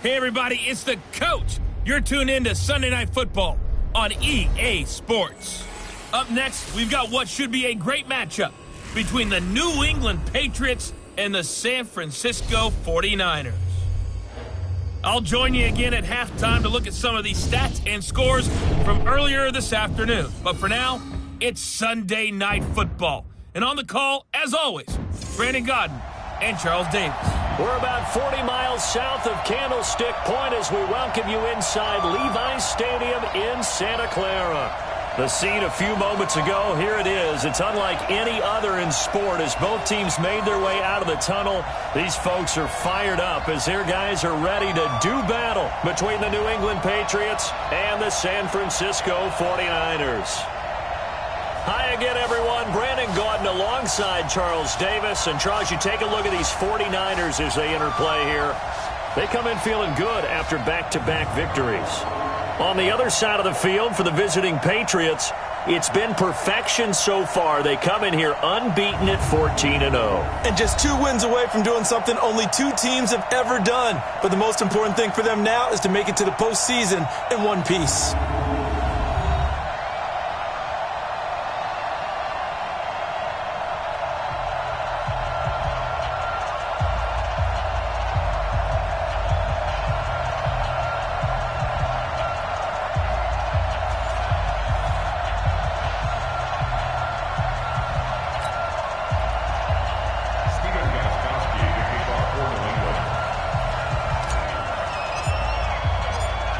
Hey everybody, it's the coach. You're tuned in to Sunday Night Football on EA Sports. Up next, we've got what should be a great matchup between the New England Patriots and the San Francisco 49ers. I'll join you again at halftime to look at some of these stats and scores from earlier this afternoon. But for now, it's Sunday Night Football. And on the call, as always, Brandon Godden and Charles Davis. We're about 40 miles south of Candlestick Point as we welcome you inside Levi's Stadium in Santa Clara. The scene a few moments ago, here it is. It's unlike any other in sport as both teams made their way out of the tunnel. These folks are fired up as their guys are ready to do battle between the New England Patriots and the San Francisco 49ers. Hi again, everyone. Brandon Gaudin alongside Charles Davis. And, Charles, you take a look at these 49ers as they enter play here. They come in feeling good after back-to-back victories. On the other side of the field for the visiting Patriots, it's been perfection so far. They come in here unbeaten at 14-0. And just 2 wins away from doing something only 2 teams have ever done. But the most important thing for them now is to make it to the postseason in one piece.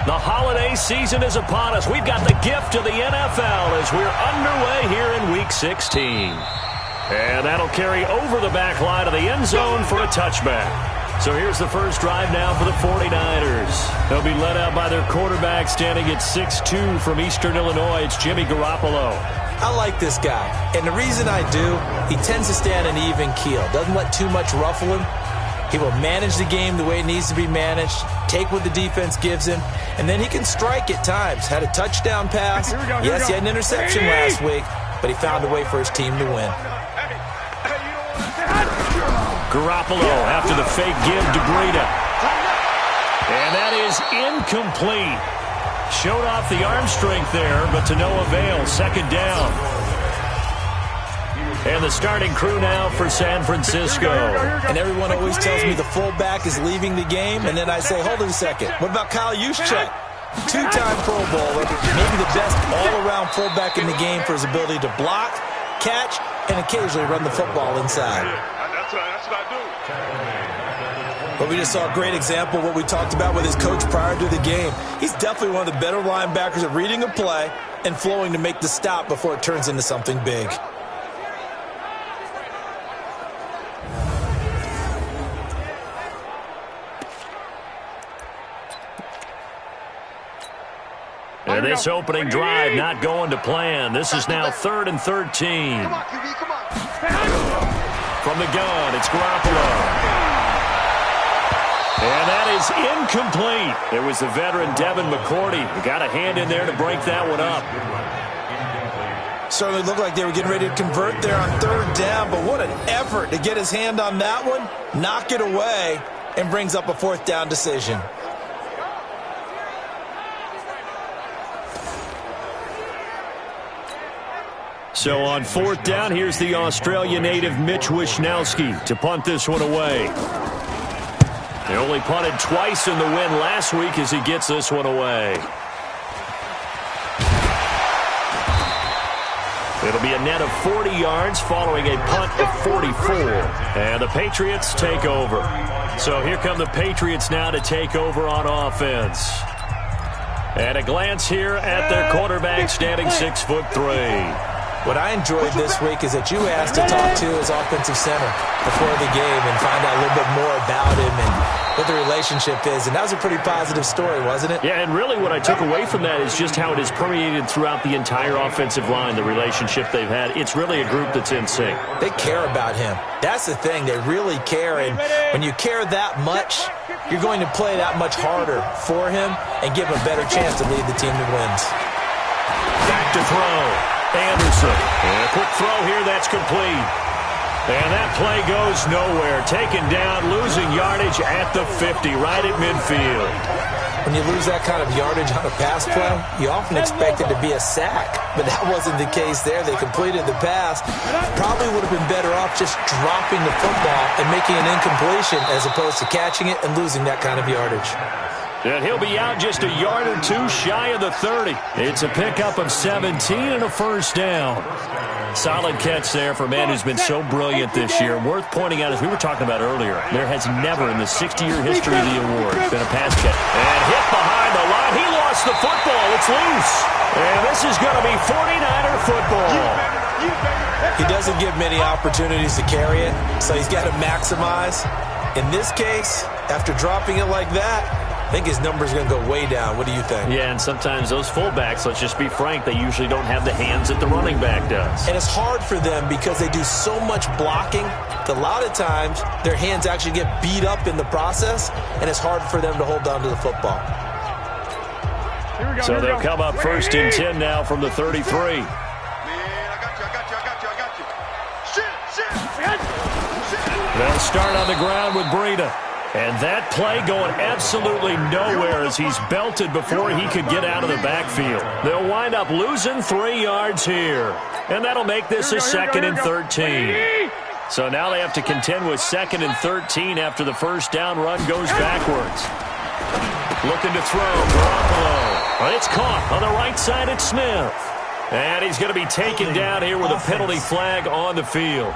The holiday season is upon us. We've got the gift of the NFL as we're underway here in Week 16. And that'll carry over the back line of the end zone for a touchback. So here's the first drive now for the 49ers. They'll be led out by their quarterback standing at 6'2" from Eastern Illinois. It's Jimmy Garoppolo. I like this guy. And the reason I do, he tends to stand an even keel. Doesn't let too much ruffle him. He will manage the game the way it needs to be managed, take what the defense gives him, and then he can strike at times. Had a touchdown pass. Yes, he had an interception last week, but he found a way for his team to win. Garoppolo after the fake give to Breida. And that is incomplete. Showed off the arm strength there, but to no avail. Second down. And the starting crew now for San Francisco. And everyone always tells me the fullback is leaving the game, and then I say, hold it a second. What about Kyle Juszczyk? 2-time Pro Bowler, maybe the best all-around fullback in the game for his ability to block, catch, and occasionally run the football inside. That's what I do. But we just saw a great example of what we talked about with his coach prior to the game. He's definitely one of the better linebackers at reading a play and flowing to make the stop before it turns into something big. And this opening drive not going to plan. This is now 3rd and 13. Come on, QB, come on. From the gun, it's Garoppolo. And that is incomplete. It was the veteran Devin McCourty who got a hand in there to break that one up. Certainly looked like they were getting ready to convert there on 3rd down, but what an effort to get his hand on that one, knock it away, and brings up a 4th down decision. So on 4th down, here's the Australia native Mitch Wishnowsky to punt this one away. They only punted twice in the win last week as he gets this one away. It'll be a net of 40 yards following a punt of 44. And the Patriots take over. So here come the Patriots now to take over on offense. And a glance here at their quarterback standing 6'3". What I enjoyed this week is that you asked to talk to his offensive center before the game and find out a little bit more about him and what the relationship is. And that was a pretty positive story, wasn't it? Yeah, and really what I took away from that is just how it has permeated throughout the entire offensive line, the relationship they've had. It's really a group that's in sync. They care about him. That's the thing. They really care. And when you care that much, you're going to play that much harder for him and give him a better chance to lead the team that wins. Back to throw. Anderson. And a quick throw here. That's complete. And that play goes nowhere. Taken down, losing yardage at the 50, right at midfield. When you lose that kind of yardage on a pass play, you often expect it to be a sack. But that wasn't the case there. They completed the pass. Probably would have been better off just dropping the football and making an incompletion as opposed to catching it and losing that kind of yardage. And he'll be out just a yard or two shy of the 30. It's a pickup of 17 and a first down. Solid catch there for a man who's been so brilliant this year. Worth pointing out, as we were talking about earlier, there has never in the 60-year history of the award been a pass catch. And hit behind the line. He lost the football. It's loose. And this is going to be 49er football. He doesn't get many opportunities to carry it, so he's got to maximize. In this case, after dropping it like that, I think his number's going to go way down. What do you think? Yeah, and sometimes those fullbacks, let's just be frank, they usually don't have the hands that the running back does. And it's hard for them because they do so much blocking that a lot of times their hands actually get beat up in the process, and it's hard for them to hold on to the football. So they'll come up first and 10 now from the 33. Man, I got you. Shit. They'll start on the ground with Breida. And that play going absolutely nowhere as he's belted before he could get out of the backfield. They'll wind up losing 3 yards here. And that'll make this a second and 13. So now they have to contend with second and 13 after the first down run goes backwards. Looking to throw, Garoppolo. But it's caught on the right side at Smith. And he's going to be taken down here with a penalty flag on the field.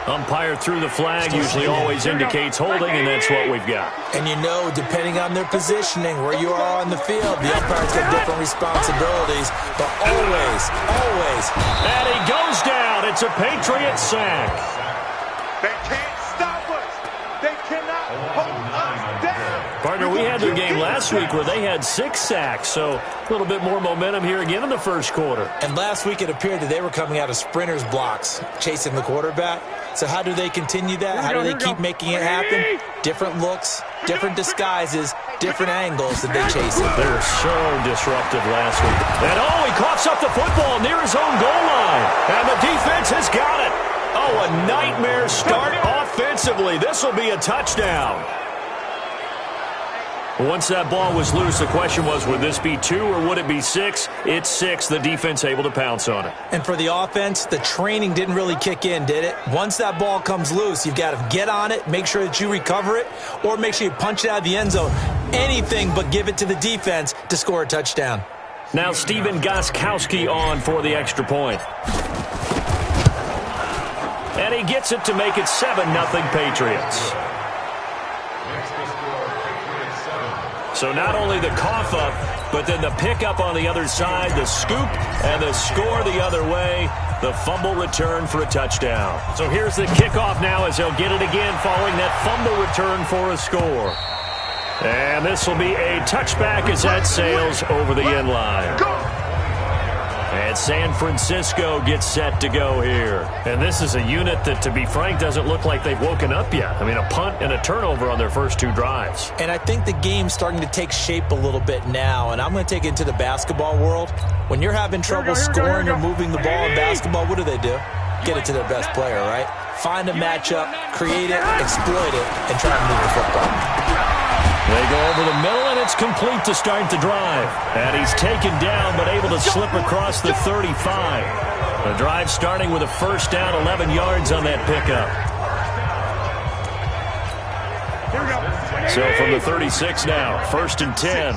Umpire threw the flag, usually always indicates holding, and that's what we've got. And you know, depending on their positioning, where you are on the field, the umpire's got different responsibilities, but always. And he goes down. It's a Patriot sack. They can't stop us. They cannot hold us down. Partner, we had the game last week where they had 6 sacks, so a little bit more momentum here again in the first quarter. And last week it appeared that they were coming out of sprinters blocks, chasing the quarterback. So how do they continue that? How do they keep making it happen? Different looks, different disguises, different angles that they chase it. They were so disruptive last week. And he coughs up the football near his own goal line. And the defense has got it. Oh, a nightmare start offensively. This will be a touchdown. Once that ball was loose, the question was, would this be 2 or would it be 6? It's 6. The defense able to pounce on it. And for the offense, the training didn't really kick in, did it? Once that ball comes loose, you've got to get on it, make sure that you recover it, or make sure you punch it out of the end zone. Anything but give it to the defense to score a touchdown. Now Steven Gostkowski on for the extra point. And he gets it to make it 7-0 Patriots. So not only the cough up, but then the pickup on the other side, the scoop, and the score the other way, the fumble return for a touchdown. So here's the kickoff now as they'll get it again following that fumble return for a score. And this will be a touchback as that sails over the end line. And San Francisco gets set to go here. And this is a unit that, to be frank, doesn't look like they've woken up yet. I mean, a punt and a turnover on their first 2 drives. And I think the game's starting to take shape a little bit now, and I'm going to take it into the basketball world. When you're having trouble scoring or moving the ball in basketball, what do? Get it to their best player, right? Find a matchup, create it, exploit it, and try to move the football. They go over the middle, and it's complete to start the drive. And he's taken down, but able to slip across the 35. The drive starting with a first down, 11 yards on that pickup. So from the 36 now, first and 10.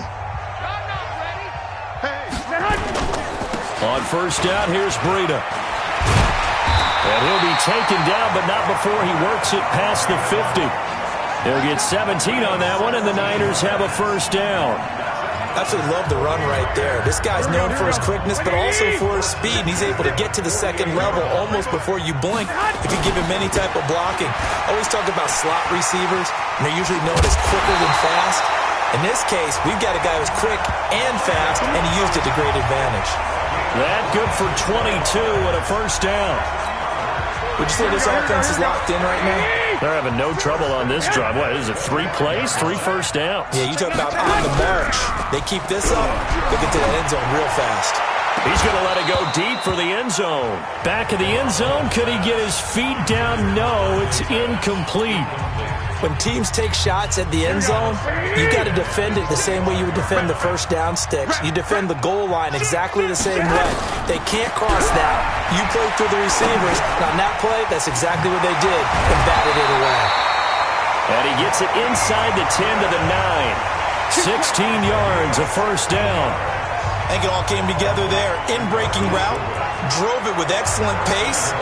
On first down, here's Breida. And he'll be taken down, but not before he works it past the 50. He'll get 17 on that one, and the Niners have a first down. Absolutely love the run right there. This guy's known for his quickness, but also for his speed. He's able to get to the second level almost before you blink if you give him any type of blocking. I always talk about slot receivers, and they're usually known as quicker than fast. In this case, we've got a guy who's quick and fast, and he used it to great advantage. That good for 22 and a first down. Would you say this offense is locked in right now? They're having no trouble on this drive. What is it, 3 plays, 3 first downs? Yeah, you talk about on the march. They keep this up, they get to that end zone real fast. He's going to let it go deep for the end zone. Back in the end zone, could he get his feet down? No, it's incomplete. When teams take shots at the end zone, you got to defend it the same way you would defend the first down sticks. You defend the goal line exactly the same way. They can't cross that. You play through the receivers. On that play, that's exactly what they did and batted it away. And he gets it inside the 10 to the 9. 16 yards, a first down. I think it all came together there. In-breaking route, drove it with excellent pace.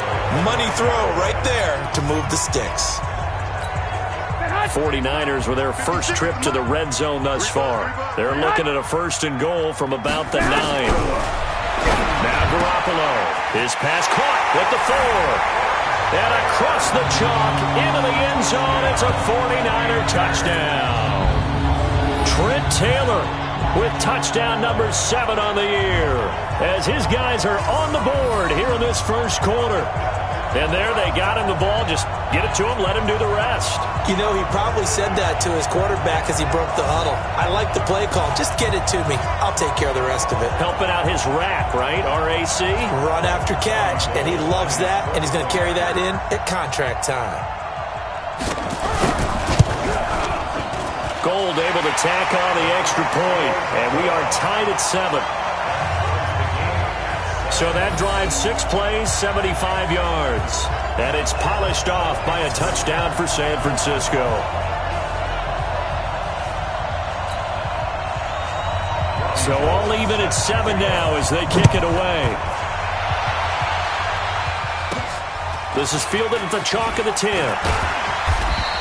Money throw right there to move the sticks. 49ers with their first trip to the red zone thus far. They're looking at a first and goal from about the 9. Now Garoppolo. His pass caught with the 4. And across the chalk into the end zone. It's a 49er touchdown. Trent Taylor with touchdown number 7 on the year, as his guys are on the board here in this first quarter. And there they got him the ball. Just get it to him, let him do the rest. You know, he probably said that to his quarterback as he broke the huddle. I like the play call. Just get it to me. I'll take care of the rest of it. Helping out his RAC, right? R-A-C? Run after catch. And he loves that, and he's going to carry that in at contract time. Gold able to tack on the extra point, and we are tied at 7. So that drives 6 plays, 75 yards. And it's polished off by a touchdown for San Francisco. So all even at 7 now as they kick it away. This is fielded at the chalk of the 10.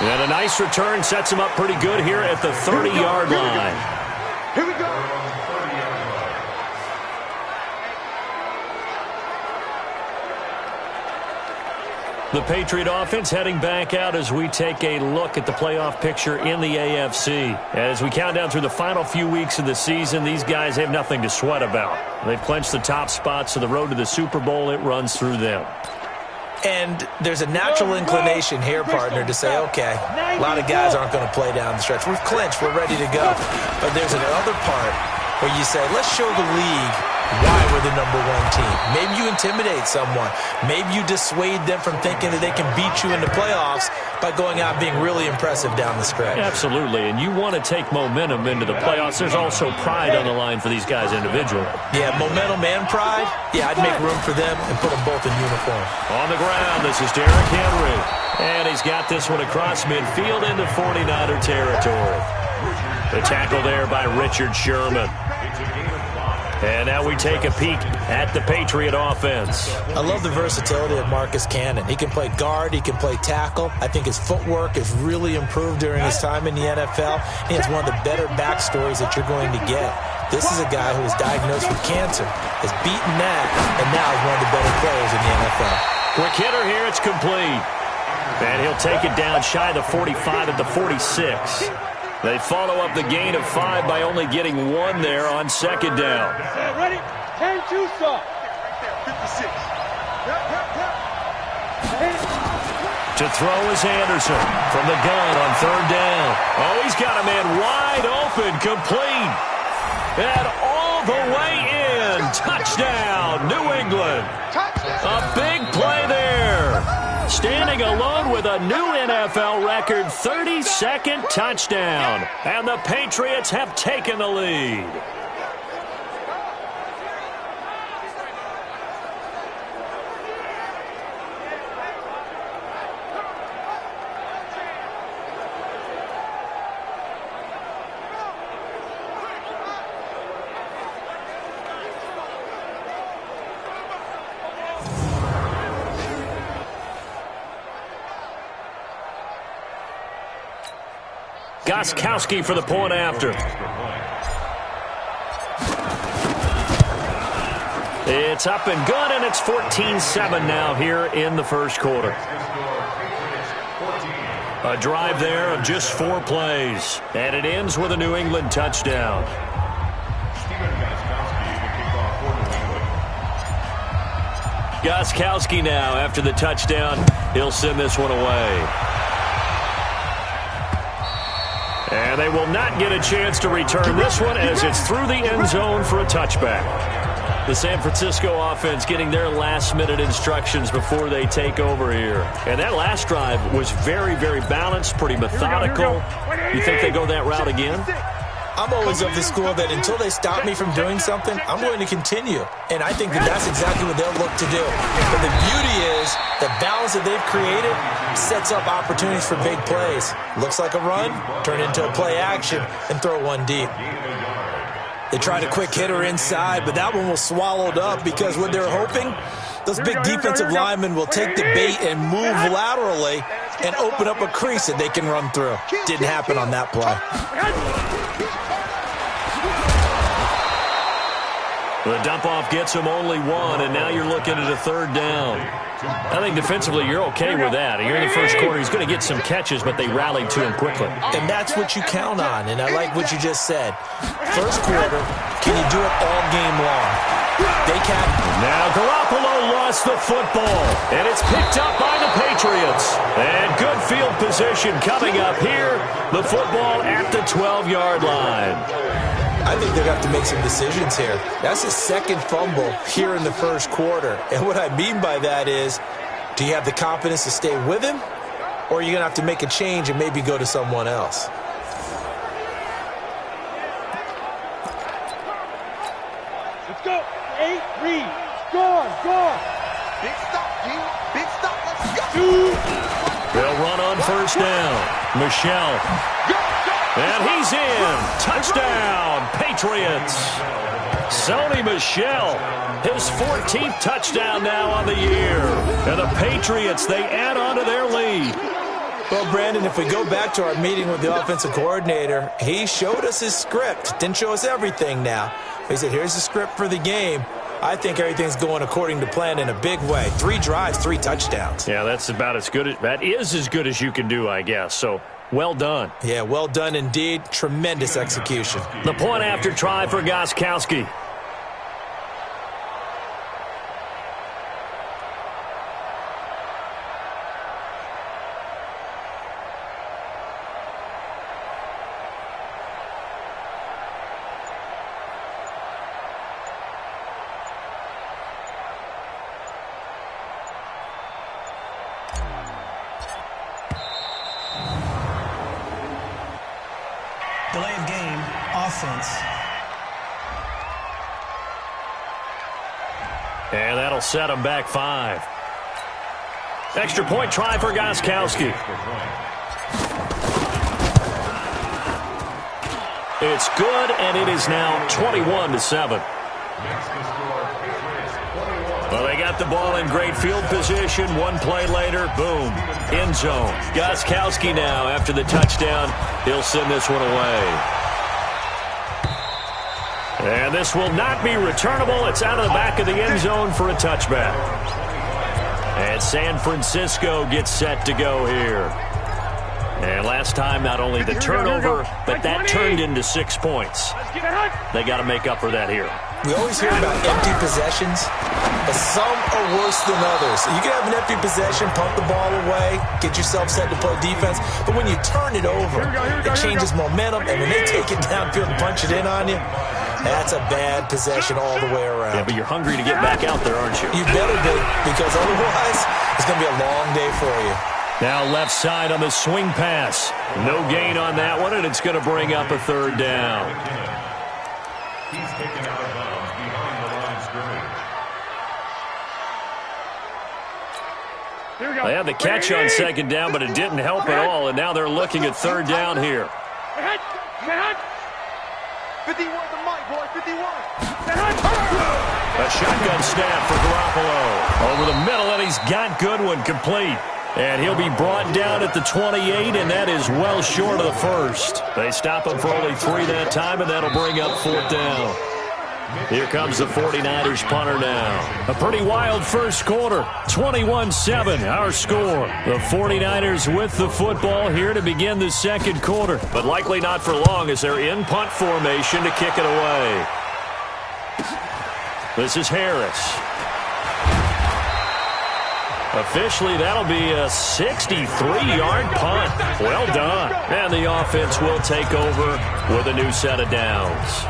And a nice return sets him up pretty good here at the 30-yard line. Here we go. The Patriot offense heading back out as we take a look at the playoff picture in the AFC. As we count down through the final few weeks of the season, these guys have nothing to sweat about. They've clinched the top spots, so the road to the Super Bowl, it runs through them. And there's a natural inclination here, partner, to say, okay, a lot of guys aren't going to play down the stretch. We've clinched. We're ready to go. But there's another part where you say, let's show the league why we're the number 1 team. Maybe you intimidate someone. Maybe you dissuade them from thinking that they can beat you in the playoffs by going out and being really impressive down the stretch. Absolutely, and you want to take momentum into the playoffs. There's also pride on the line for these guys individually. Yeah, momentum and pride. Yeah, I'd make room for them and put them both in uniform. On the ground, this is Derrick Henry. And he's got this one across midfield into 49er territory. The tackle there by Richard Sherman. And now we take a peek at the Patriot offense. I love the versatility of Marcus Cannon. He can play guard, he can play tackle. I think his footwork has really improved during his time in the NFL. He has one of the better backstories that you're going to get. This is a guy who was diagnosed with cancer, has beaten that, and now is one of the better players in the NFL. Quick hitter here, it's complete. And he'll take it down shy of the 45 at the 46. They follow up the gain of 5 by only getting 1 there on second down. Ready? 10-2 stop. 56. To throw is Anderson from the gun on third down. Oh, he's got a man wide open, complete. And all the way in. Touchdown, New England. A big play there. Standing alone with a new NFL record 32nd touchdown. And the Patriots have taken the lead. Gostkowski for the point after. It's up and good, and it's 14-7 now here in the first quarter. A drive there of just 4 plays, and it ends with a New England touchdown. Gostkowski now, after the touchdown, he'll send this one away. And they will not get a chance to return this one as it's through the end zone for a touchback. The San Francisco offense getting their last-minute instructions before they take over here. And that last drive was very, very balanced, pretty methodical. You think they go that route again? I'm always of the school that until they stop me from doing something, I'm going to continue. And I think that that's exactly what they'll look to do. But the beauty is the balance that they've created sets up opportunities for big plays. Looks like a run, turn into a play action, and throw one deep. They tried a quick hitter inside, but that one was swallowed up because what they're hoping, those big defensive linemen will take the bait and move laterally and open up a crease that they can run through. Didn't happen on that play. The dump-off gets him only one, and now you're looking at a third down. I think defensively you're okay with that. Here in the first quarter, he's going to get some catches, but they rallied to him quickly. And that's what you count on, and I like what you just said. First quarter, can you do it all game long? They can. Now Garoppolo lost the football, and it's picked up by the Patriots. And good field position coming up here. The football at the 12-yard line. I think they're going to have to make some decisions here. That's his second fumble here in the first quarter. And what I mean by that is, do you have the confidence to stay with him? Or are you going to have to make a change and maybe go to someone else? Let's go. 8, read. Score. Big stop, G. Big stop. Let's go. They'll run on first down. Michelle. And he's in. Touchdown, Patriots. Sony Michel, his 14th touchdown now on the year. And the Patriots, they add on to their lead. Well, Brandon, if we go back to our meeting with the offensive coordinator, he showed us his script. Didn't show us everything now. He said, here's the script for the game. I think everything's going according to plan in a big way. 3 drives, 3 touchdowns. Yeah, that's about as good. That is as good as you can do, I guess. So, well done. Yeah, well done indeed. Tremendous execution. The point after try for Gostkowski. Delay of game, offense. And that'll set him back 5. Extra point try for Gostkowski. It's good, and it is now 21-7. Well, they got the ball in great field position. One play later, boom, end zone. Gostkowski now, after the touchdown, he'll send this one away. And this will not be returnable. It's out of the back of the end zone for a touchback. And San Francisco gets set to go here. And last time, not only the turnover, but that turned into 6 points. They got to make up for that here. We always hear about empty possessions, but some are worse than others. You can have an empty possession, pump the ball away, get yourself set to play defense, but when you turn it over, it changes momentum, and when they take it downfield and punch it in on you, that's a bad possession all the way around. Yeah, but you're hungry to get back out there, aren't you? You better be, because otherwise, it's going to be a long day for you. Now left side on the swing pass. No gain on that one, and it's going to bring up a third down. He's taken out of bounds behind the line of scrimmage. They had the catch on second down, but it didn't help at all, and now they're looking at third down here. 51 to Mike, boy, 51. A shotgun snap for Garoppolo. Over the middle, and he's got Goodwin complete. And he'll be brought down at the 28, and that is well short of the first. They stop him for only 3 that time, and that'll bring up 4th down. Here comes the 49ers punter now. A pretty wild first quarter. 21-7, our score. The 49ers with the football here to begin the second quarter. But likely not for long as they're in punt formation to kick it away. This is Harris. Officially, that'll be a 63-yard punt. Well done. And the offense will take over with a new set of downs.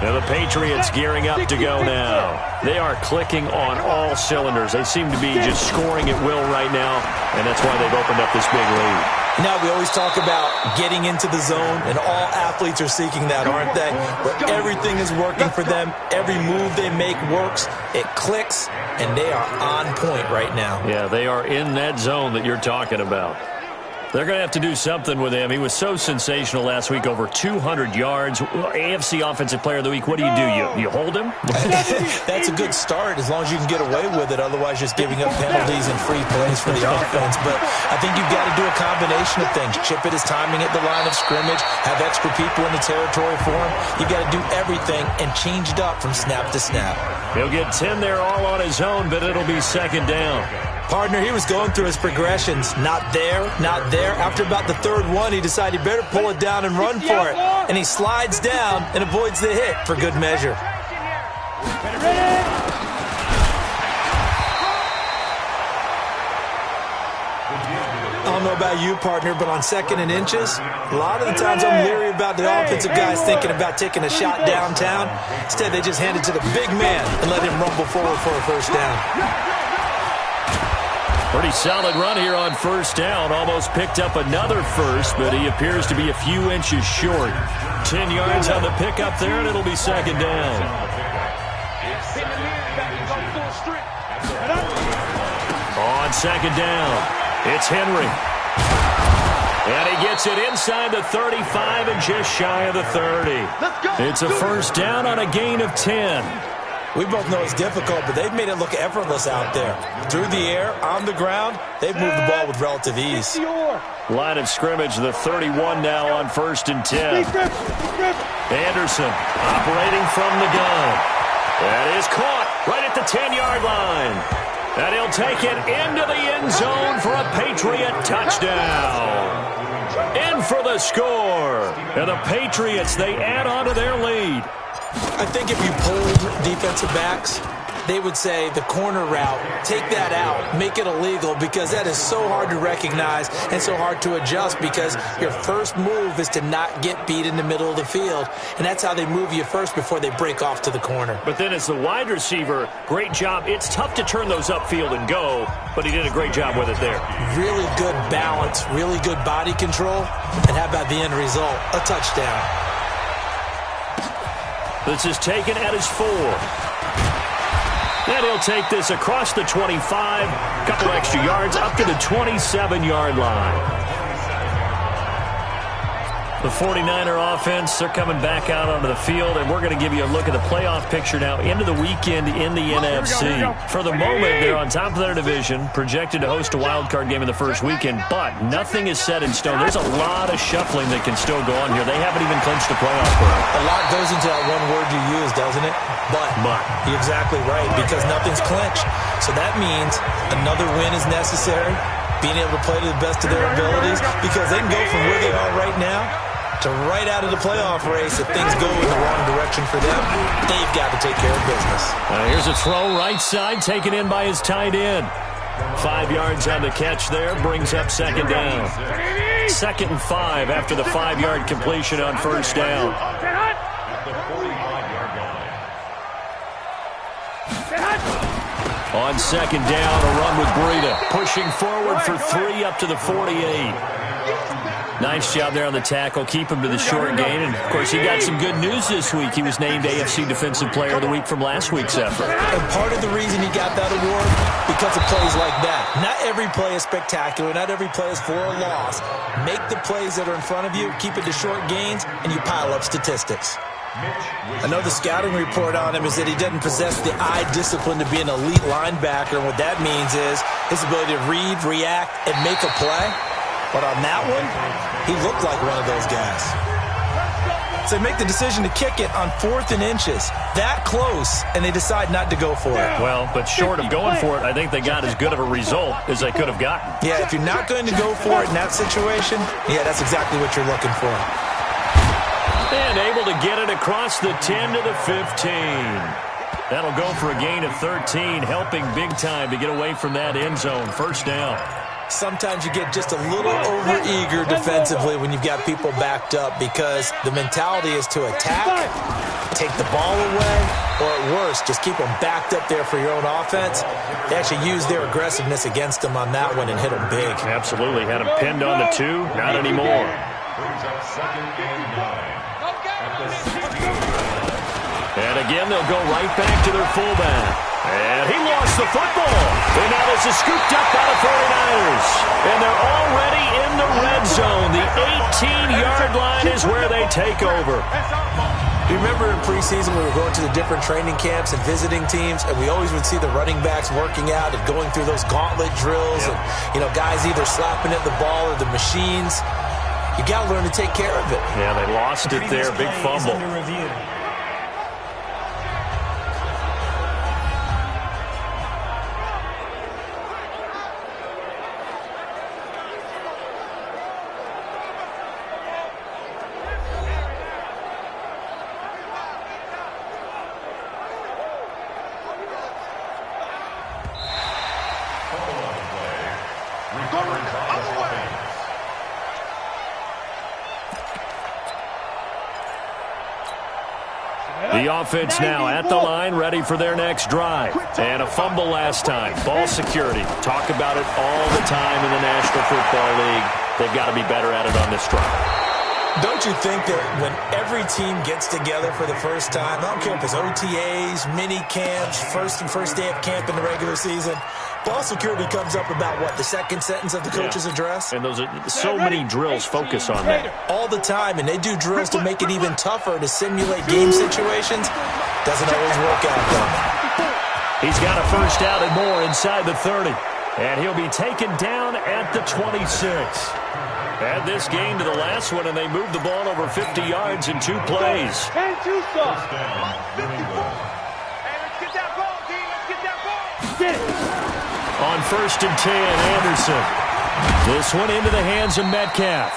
And the Patriots gearing up to go now. They are clicking on all cylinders. They seem to be just scoring at will right now, and that's why they've opened up this big lead. Now, we always talk about getting into the zone, and all athletes are seeking that, aren't they? Where everything is working for them. Every move they make works. It clicks, and they are on point right now. Yeah, they are in that zone that you're talking about. They're going to have to do something with him. He was so sensational last week, over 200 yards. AFC Offensive Player of the Week, what do? You hold him? That's a good start as long as you can get away with it. Otherwise, just giving up penalties and free plays for the offense. But I think you've got to do a combination of things. Chip it his timing at the line of scrimmage, have extra people in the territory for him. You've got to do everything and change it up from snap to snap. He'll get 10 there all on his own, but it'll be second down. Partner, he was going through his progressions. Not there, not there. After about the third one, he decided he better pull it down and run for it. And he slides down and avoids the hit for good measure. I don't know about you, partner, but on 2nd and inches, a lot of the times I'm leery about the offensive guys thinking about taking a shot downtown. Instead, they just hand it to the big man and let him rumble forward for a first down. Pretty solid run here on first down. Almost picked up another first, but he appears to be a few inches short. 10 yards on the pickup there, and it'll be second down. On second down, it's Henry. And he gets it inside the 35 and just shy of the 30. It's a first down on a gain of 10. We both know it's difficult, but they've made it look effortless out there. Through the air, on the ground, they've moved the ball with relative ease. Line of scrimmage, the 31 now on 1st and 10. Anderson operating from the gun. That is caught right at the 10-yard line. And he'll take it into the end zone for a Patriot touchdown. In for the score. And the Patriots, they add on to their lead. I think if you polled defensive backs, they would say the corner route, take that out, make it illegal, because that is so hard to recognize and so hard to adjust, because your first move is to not get beat in the middle of the field, and that's how they move you first before they break off to the corner. But then as the wide receiver, great job. It's tough to turn those upfield and go, but he did a great job with it there. Really good balance, really good body control, and how about the end result? A touchdown. This is taken at his 4. Then he'll take this across the 25, couple extra yards up to the 27-yard line. The 49er offense, they're coming back out onto the field, and we're going to give you a look at the playoff picture now into the weekend in the NFC. For the moment, they're on top of their division, projected to host a wild-card game in the first weekend, but nothing is set in stone. There's a lot of shuffling that can still go on here. They haven't even clinched the playoff berth. A lot goes into that one word you use, doesn't it? But. You're exactly right, because nothing's clinched. So that means another win is necessary, being able to play to the best of their abilities, because they can go from where they are right now to right out of the playoff race. If things go in the wrong direction for them, they've got to take care of business. Here's a throw right side, taken in by his tight end. 5 yards on the catch there, brings up second down. 2nd and 5 after the 5-yard completion on first down. On second down, a run with Breida, pushing forward for 3 up to the 48. Nice job there on the tackle. Keep him to the short gain. And, of course, he got some good news this week. He was named AFC Defensive Player of the Week from last week's effort. And part of the reason he got that award, because of plays like that. Not every play is spectacular. Not every play is for a loss. Make the plays that are in front of you, keep it to short gains, and you pile up statistics. I know the scouting report on him is that he doesn't possess the eye discipline to be an elite linebacker. And what that means is his ability to read, react, and make a play. But on that one, he looked like one of those guys. So they make the decision to kick it on 4th and inches. That close, and they decide not to go for it. Well, but short of going for it, I think they got as good of a result as they could have gotten. Yeah, if you're not going to go for it in that situation, yeah, that's exactly what you're looking for. And able to get it across the 10 to the 15. That'll go for a gain of 13, helping big time to get away from that end zone. First down. Sometimes you get just a little over-eager defensively when you've got people backed up, because the mentality is to attack take the ball away, or at worst, just keep them backed up there for your own offense. They actually used their aggressiveness against them on that one and hit them big. Absolutely. Had them pinned on the 2. Not anymore. Brings up 2nd and 9. At the 16. And again, they'll go right back to their fullback. And he lost the football. And now this is scooped up by the 49ers. And they're already in the red zone. The 18-yard line is where they take over. You remember in preseason we were going to the different training camps and visiting teams, and we always would see the running backs working out and going through those gauntlet drills, and guys either slapping at the ball or the machines. You got to learn to take care of it. Yeah, they lost it there. Big fumble. The offense now at the line, ready for their next drive. And a fumble last time. Ball security. Talk about it all the time in the National Football League. They've got to be better at it on this drive. Don't you think that when every team gets together for the first time, I don't care if it's OTAs, mini camps, first day of camp in the regular season, ball security comes up about, what, the second sentence of the coach's address? And those are so many drills focus on that. All the time, and they do drills to make it even tougher to simulate game situations. Doesn't always work out, though. He's got a first down and more inside the 30. And he'll be taken down at the 26. Add this game to the last one, and they moved the ball over 50 yards in 2 plays. Let's get that ball, D. Let's get that ball. On 1st and 10, Anderson. This one into the hands of Metcalf.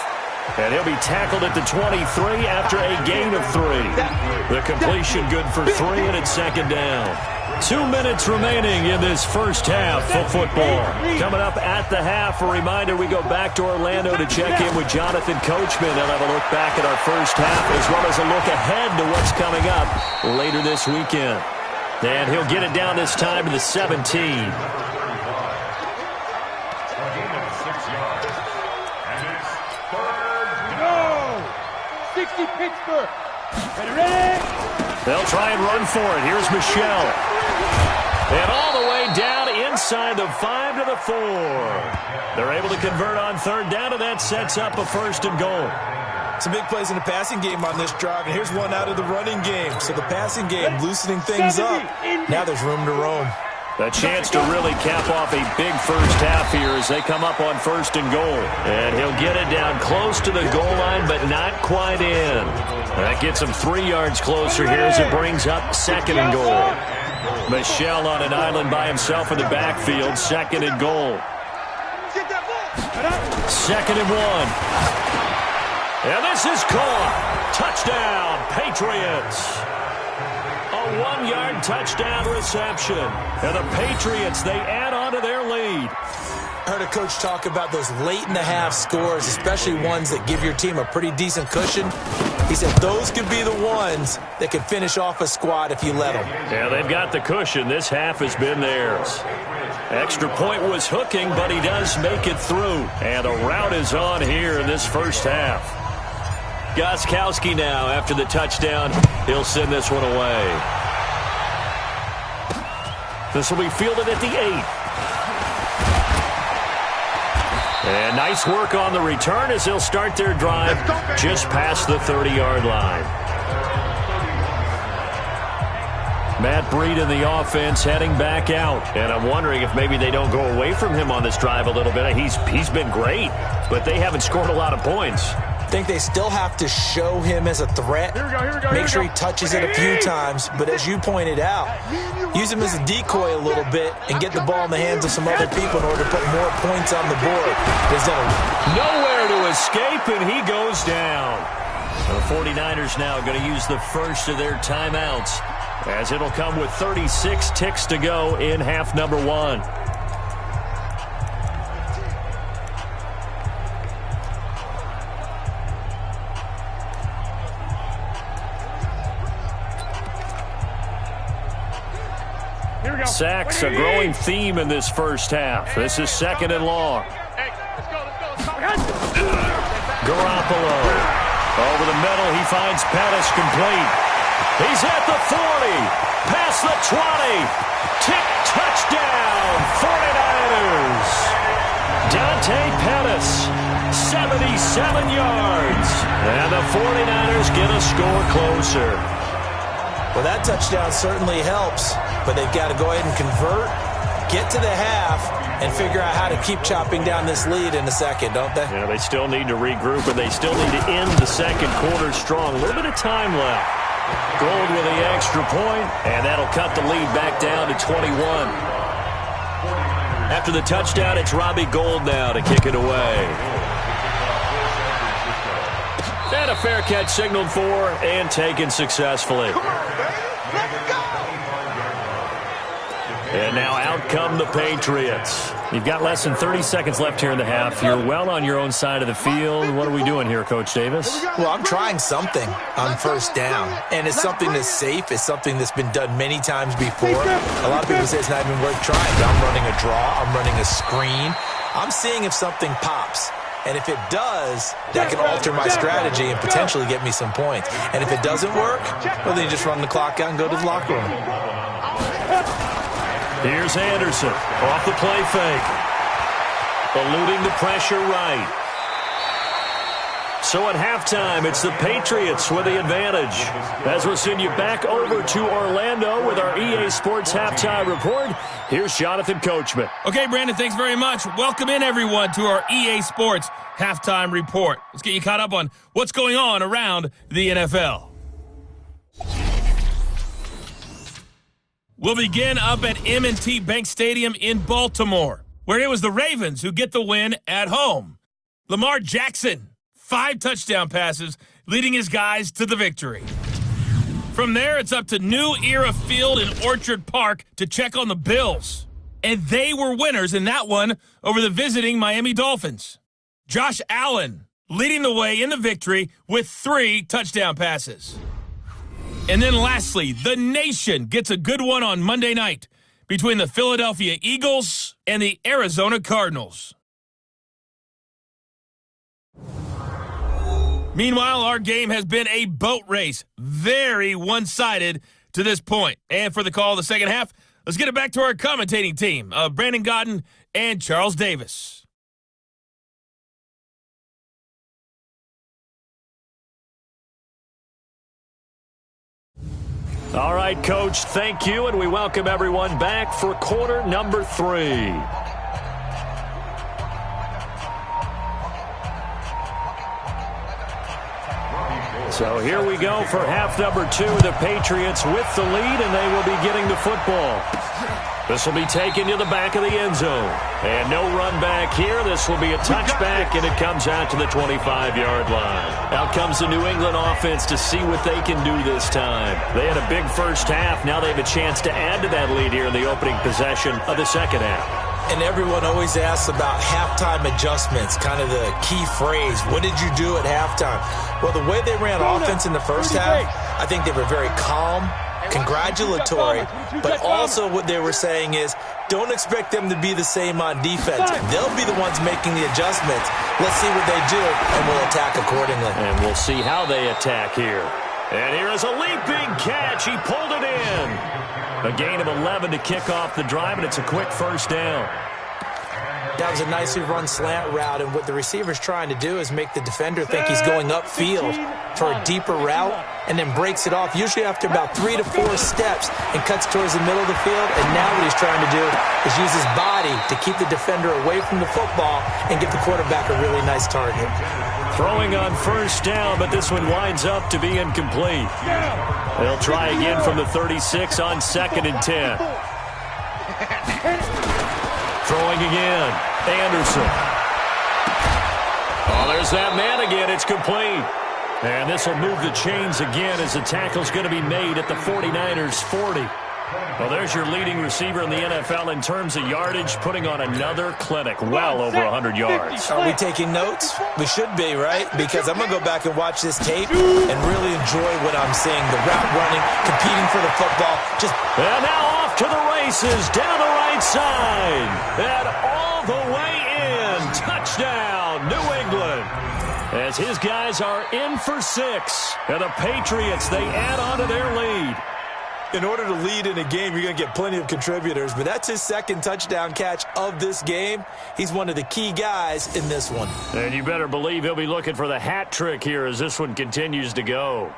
And he'll be tackled at the 23 after a gain of 3. The completion good for 3, and it's 2nd down. 2 minutes remaining in this first half of football. Coming up at the half, a reminder we go back to Orlando to check in with Jonathan Coachman. They'll have a look back at our first half as well as a look ahead to what's coming up later this weekend. And he'll get it down this time to the 17. Go! 60 Pittsburgh. Ready? They'll try and run for it. Here's Michelle. And all the way down inside the 5 to the 4. They're able to convert on 3rd down, and that sets up a 1st and goal. Some big plays in the passing game on this drive, and here's one out of the running game. So the passing game loosening things up. Now there's room to roam. A chance to really cap off a big first half here as they come up on 1st and goal. And he'll get it down close to the goal line, but not quite in. That gets him 3 yards closer here as it brings up 2nd and goal. Michelle on an island by himself in the backfield, 2nd and goal. 2nd and 1. And this is caught. Touchdown, Patriots. A 1-yard touchdown reception. And the Patriots, they add on to their lead. I heard a coach talk about those late-in-the-half scores, especially ones that give your team a pretty decent cushion. He said those could be the ones that could finish off a squad if you let them. Yeah, they've got the cushion. This half has been theirs. Extra point was hooking, but he does make it through. And the route is on here in this first half. Gostkowski now after the touchdown. He'll send this one away. This will be fielded at the 8. And nice work on the return as they'll start their drive just past the 30-yard line. Matt Breed in the offense heading back out. And I'm wondering if maybe they don't go away from him on this drive a little bit. He's been great, but they haven't scored a lot of points. I think they still have to show him as a threat. Make sure he touches it a few times. But as you pointed out, use him as a decoy a little bit and get the ball in the hands of some other people in order to put more points on the board. Nowhere to escape, and he goes down. The 49ers now going to use the first of their timeouts as it'll come with 36 ticks to go in half number 1. Sacks, a growing theme in this first half. This is 2nd and long. Garoppolo. Over the middle, he finds Pettis complete. He's at the 40. Past the 20. Tip touchdown, 49ers. Dante Pettis, 77 yards. And the 49ers get a score closer. Well, that touchdown certainly helps, but they've got to go ahead and convert, get to the half, and figure out how to keep chopping down this lead in the second, don't they? Yeah, they still need to regroup, and they still need to end the second quarter strong. A little bit of time left. Gold with the extra point, and that'll cut the lead back down to 21. After the touchdown, it's Robbie Gould now to kick it away. And a fair catch signaled for and taken successfully. And now out come the Patriots. You've got less than 30 seconds left here in the half. You're well on your own side of the field. What are we doing here, Coach Davis? Well, I'm trying something on first down, and it's something that's safe. It's something that's been done many times before. A lot of people say it's not even worth trying. I'm running a draw. I'm running a screen. I'm seeing if something pops. And if it does, that can alter my strategy and potentially get me some points. And if it doesn't work, well, then you just run the clock out and go to the locker room. Here's Anderson off the play fake. Eluding the pressure right. So at halftime, it's the Patriots with the advantage. As we'll send you back over to Orlando with our EA Sports Halftime Report, here's Jonathan Coachman. Okay, Brandon, thanks very much. Welcome in, everyone, to our EA Sports Halftime Report. Let's get you caught up on what's going on around the NFL. We'll begin up at M&T Bank Stadium in Baltimore, where it was the Ravens who get the win at home. Lamar Jackson, 5 touchdown passes, leading his guys to the victory. From there, it's up to New Era Field in Orchard Park to check on the Bills. And they were winners in that one over the visiting Miami Dolphins. Josh Allen leading the way in the victory with 3 touchdown passes. And then lastly, the nation gets a good one on Monday night between the Philadelphia Eagles and the Arizona Cardinals. Meanwhile, our game has been a boat race, very one-sided to this point. And for the call of the second half, let's get it back to our commentating team of Brandon Godden and Charles Davis. All right, Coach, thank you, and we welcome everyone back for quarter number 3. So here we go for half number 2. The Patriots with the lead, and they will be getting the football. This will be taken to the back of the end zone. And no run back here. This will be a touchback, and it comes out to the 25-yard line. Out comes the New England offense to see what they can do this time. They had a big first half. Now they have a chance to add to that lead here in the opening possession of the second half. And everyone always asks about halftime adjustments, kind of the key phrase. What did you do at halftime? Well, the way they ran offense in the first half, I think they were very calm, congratulatory, but also what they were saying is don't expect them to be the same on defense. They'll be the ones making the adjustments. Let's see what they do, and we'll attack accordingly. And we'll see how they attack here. And here is a leaping catch. He pulled it in. A gain of 11 to kick off the drive, and it's a quick first down. That was a nicely run slant route, and what the receiver's trying to do is make the defender think he's going upfield for a deeper route and then breaks it off, usually after about 3 to 4 steps, and cuts towards the middle of the field. And now what he's trying to do is use his body to keep the defender away from the football and give the quarterback a really nice target. Throwing on first down, but this one winds up to be incomplete. They'll try again from the 36 on 2nd and 10. Throwing again. Anderson. Oh, there's that man again. It's complete. And this will move the chains again as the tackle's going to be made at the 49ers 40. Well, there's your leading receiver in the NFL in terms of yardage, putting on another clinic, well over 100 yards. Are we taking notes? We should be, right? Because I'm going to go back and watch this tape and really enjoy what I'm seeing. The route running, competing for the football. And now off to the races down the right side. And all the way in. Touchdown, New England. As his guys are in for 6. And the Patriots, they add on to their lead. In order to lead in a game, you're going to get plenty of contributors, but that's his second touchdown catch of this game. He's one of the key guys in this one. And you better believe he'll be looking for the hat trick here as this one continues to go.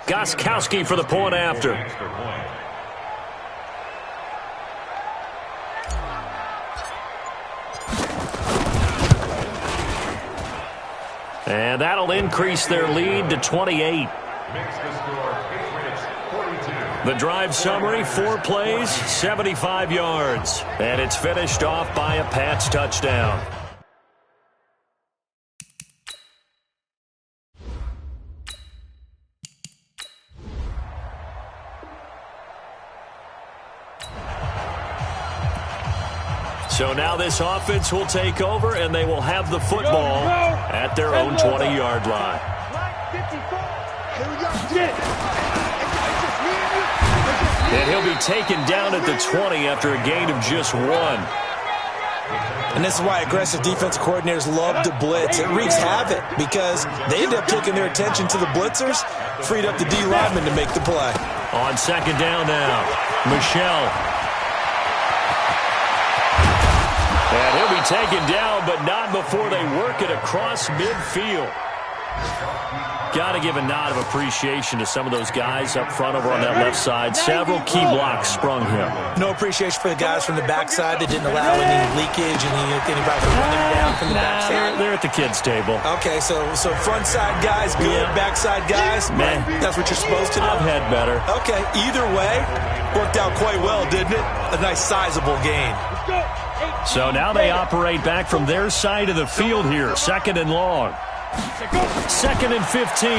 Gostkowski for the point after. And that'll increase their lead to 28. The drive summary, 4 plays, 75 yards. And it's finished off by a Pats touchdown. So now this offense will take over, and they will have the football at their own 20-yard line. And he'll be taken down at the 20 after a gain of just 1. And this is why aggressive defensive coordinators love to blitz. It wreaks havoc because they end up taking their attention to the blitzers, freed up the D lineman to make the play. On second down now, Michelle. And he'll be taken down, but not before they work it across midfield. Got to give a nod of appreciation to some of those guys up front over on that left side. Several key blocks sprung him. No appreciation for the guys from the backside that didn't allow any leakage, anybody from running down from the backside. They're at the kids' table. Okay, so front side guys good, backside guys, man, that's what you're supposed to do. I've had better. Okay, either way, worked out quite well, didn't it? A nice sizable gain. So now they operate back from their side of the field here. Second and long. Second and 15.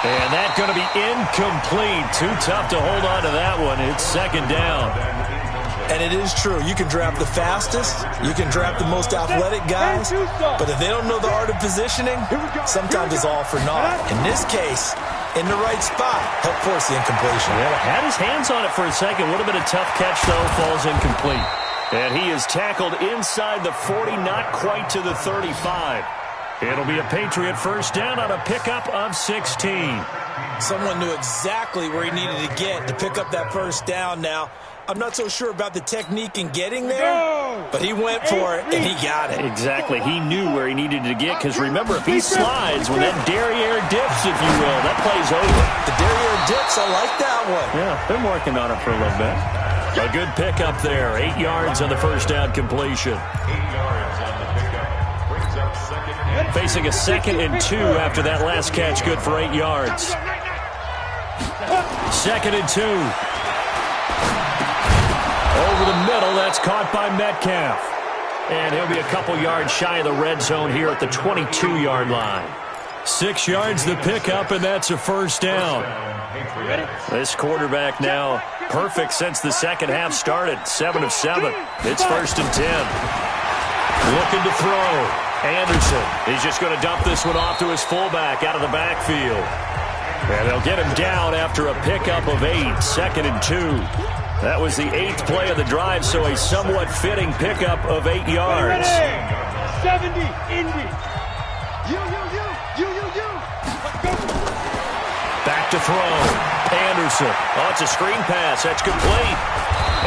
And that's going to be incomplete. Too tough to hold on to that one. It's second down. And it is true. You can draft the fastest. You can draft the most athletic guys. But if they don't know the art of positioning, sometimes it's all for naught. In this case, in the right spot, helped force the incompletion. Yeah, had his hands on it for a second. Would have been a tough catch, though. Falls incomplete. And he is tackled inside the 40, not quite to the 35. It'll be a Patriot first down on a pickup of 16. Someone knew exactly where he needed to get to pick up that first down now. I'm not so sure about the technique in getting there, but he went for it, and he got it. Exactly. He knew where he needed to get, because remember, if he slides, when that derriere dips, if you will, that play's over. The derriere dips, I like that one. Yeah, been working on it for a little bit. A good pickup there. 8 yards on the first down completion. 8 yards on the pickup. Brings up second and facing a 2nd and 2 after that last catch, good for 8 yards. 2nd and 2. Over the middle, that's caught by Metcalf. And he'll be a couple yards shy of the red zone here at the 22-yard line. 6 yards the pickup, and that's a first down. This quarterback now perfect since the second half started. 7 of 7. It's 1st and 10. Looking to throw. Anderson. He's just going to dump this one off to his fullback out of the backfield. And they'll get him down after a pickup of 8. 2nd and 2. That was the 8th play of the drive, so a somewhat fitting pickup of 8 yards. 70, Indy. You. Back to throw. Anderson. Oh, it's a screen pass. That's complete.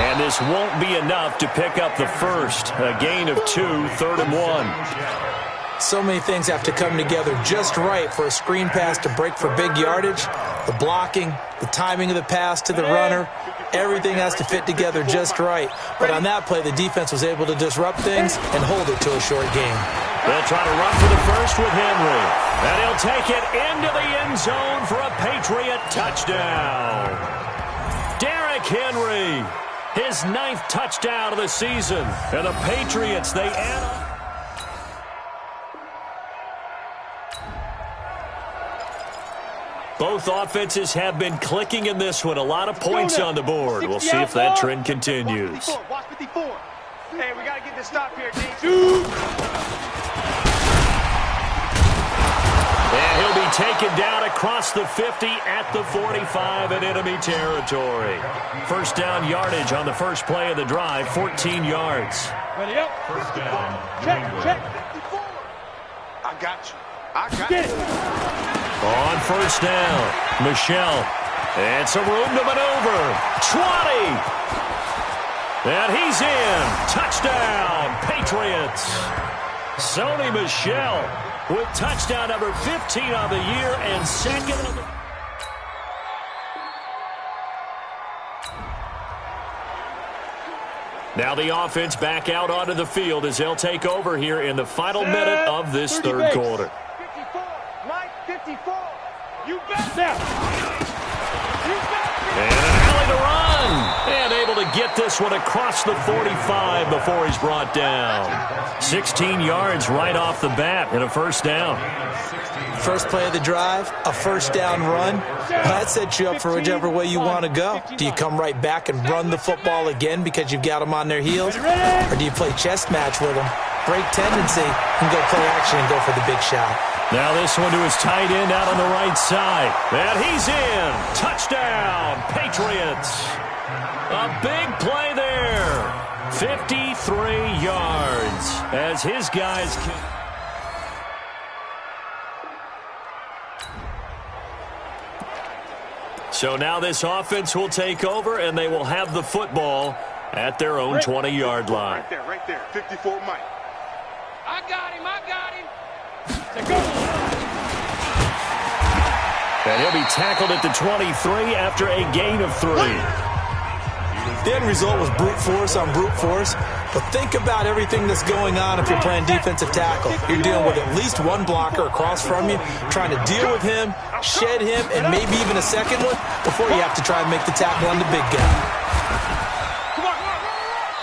And this won't be enough to pick up the first. A gain of 2, 3rd and 1. So many things have to come together just right for a screen pass to break for big yardage. The blocking, the timing of the pass to the runner, everything has to fit together just right. But on that play, the defense was able to disrupt things and hold it to a short game. They'll try to run for the first with Henry. And he'll take it into the end zone for a Patriot touchdown. Derrick Henry, his 9th touchdown of the season. And the Patriots, they add Both offenses have been clicking in this one. A lot of points on the board. We'll see if that trend continues. Watch 54. Hey, we got to get this stop here, D. And he'll be taken down across the 50 at the 45 in enemy territory. First down yardage on the first play of the drive, 14 yards. Ready up. First down. Check. I got you. Get it. On first down, Michelle. And some room to maneuver. 20. And he's in. Touchdown, Patriots. Sony Michel with touchdown number 15 on the year and second on the... Now the offense back out onto the field as they'll take over here in the final minute of this third quarter. 54. Mike, 54. You bet now. And an alley to run. And able to get this one across the 45 before he's brought down. 16 yards right off the bat and a first down. First play of the drive, a first down run. That sets you up for whichever way you want to go. Do you come right back and run the football again because you've got them on their heels? Or do you play chess match with them, break tendency, and go play action and go for the big shot? Now this one to his tight end out on the right side. And he's in. Touchdown, Patriots. A big play there. 53 yards as his guys can... So now this offense will take over, and they will have the football at their own 20-yard line. Right there, 54 Mike. I got him. And he'll be tackled at the 23 after a gain of 3. The end result was brute force on brute force. But think about everything that's going on if you're playing defensive tackle. You're dealing with at least one blocker across from you, trying to deal with him, shed him, and maybe even a second one before you have to try and make the tackle on the big guy.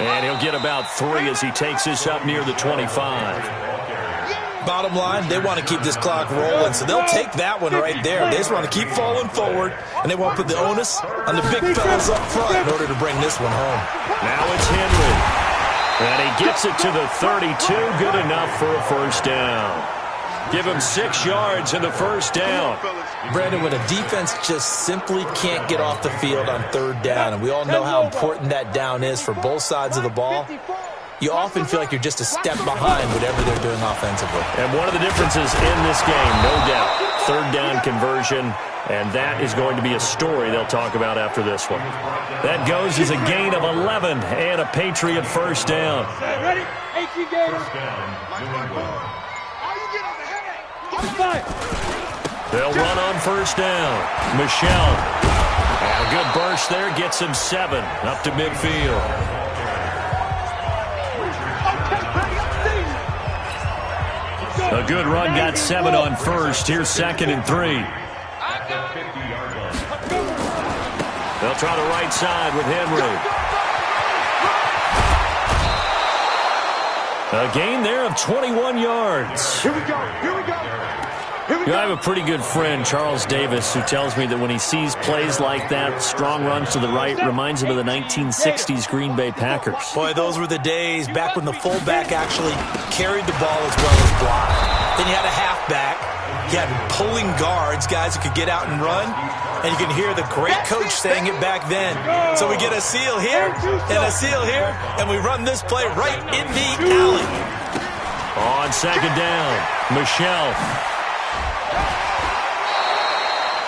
And he'll get about 3 as he takes this up near the 25. Bottom line, they want to keep this clock rolling, so they'll take that one right there. They just want to keep falling forward, and they want to put the onus on the big fellas up front in order to bring this one home. Now it's Henry. And he gets it to the 32. Good enough for a first down. Give him 6 yards in the first down. Brandon, when a defense just simply can't get off the field on third down, and we all know how important that down is for both sides of the ball, you often feel like you're just a step behind whatever they're doing offensively. And one of the differences in this game, no doubt, third down conversion, and that is going to be a story they'll talk about after this one. That goes as a gain of 11 and a Patriot first down. Ready? 18 Gators. They'll run on first down. Michelle. And a good burst there gets him 7 up to midfield. A good run got 7 on first. Here's 2nd and 3. They'll try the right side with Henry. A gain there of 21 yards. Here we go. I have a pretty good friend, Charles Davis, who tells me that when he sees plays like that, strong runs to the right, reminds him of the 1960s Green Bay Packers. Boy, those were the days back when the fullback actually carried the ball as well as blocked. Then you had a halfback. You had pulling guards, guys who could get out and run. And you can hear the great coach saying it back then. So we get a seal here and a seal here, and we run this play right in the alley. On second down, Michelle.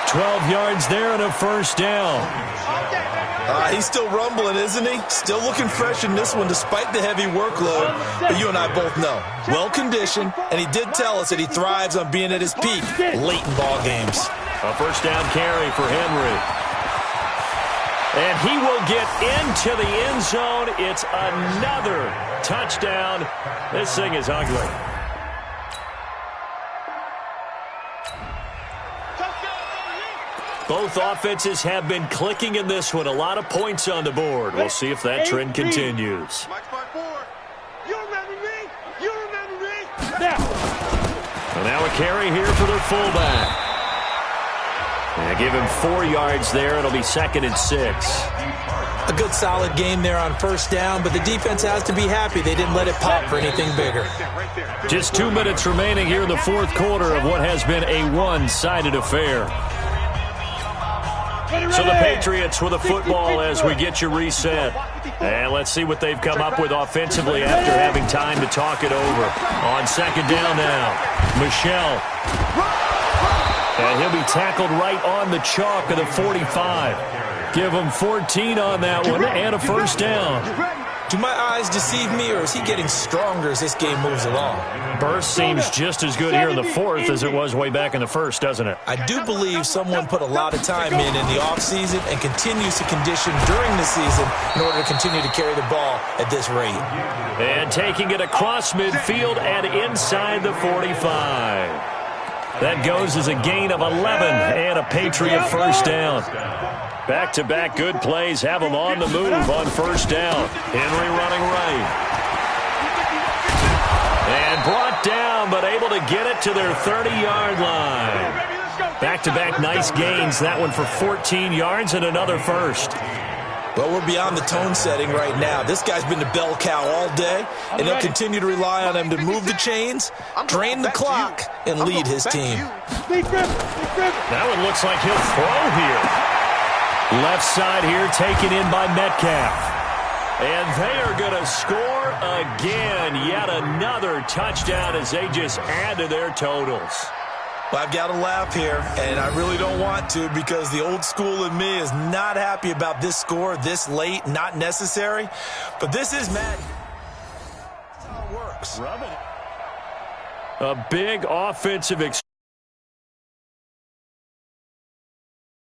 12 yards there and a first down. He's still rumbling, isn't he? Still looking fresh in this one despite the heavy workload. But you and I both know, well-conditioned, and he did tell us that he thrives on being at his peak late in ball games. A first down carry for Henry. And he will get into the end zone. It's another touchdown. This thing is ugly. Both offenses have been clicking in this one. A lot of points on the board. We'll see if that trend continues. You remember me? And now a carry here for their fullback. And give him 4 yards there. It'll be 2nd and 6. A good solid game there on first down, but the defense has to be happy they didn't let it pop for anything bigger. Just 2 minutes remaining here in the 4th quarter of what has been a one-sided affair. So the Patriots with the football as we get you reset. And let's see what they've come up with offensively after having time to talk it over. On 2nd down now, Michel. And he'll be tackled right on the chalk of the 45. Give him 14 on that one and a first down. Do my eyes deceive me, or is he getting stronger as this game moves along? Burst seems just as good here in the 4th as it was way back in the 1st, doesn't it? I do believe someone put a lot of time in the offseason and continues to condition during the season in order to continue to carry the ball at this rate. And taking it across midfield and inside the 45. That goes as a gain of 11 and a Patriot first down. Back-to-back good plays have them on the move on first down. Henry running right. And brought down, but able to get it to their 30-yard line. Back-to-back nice gains. That one for 14 yards and another first. Well, we're beyond the tone setting right now. This guy's been the bell cow all day, and he'll continue to rely on him to move the chains, drain the clock, and lead his team. That one looks like he'll throw here. Left side here taken in by Metcalf. And they are going to score again. Yet another touchdown as they just add to their totals. Well, I've got to laugh here, and I really don't want to because the old school in me is not happy about this score this late, not necessary. But this is Madden. That's how it works. A big offensive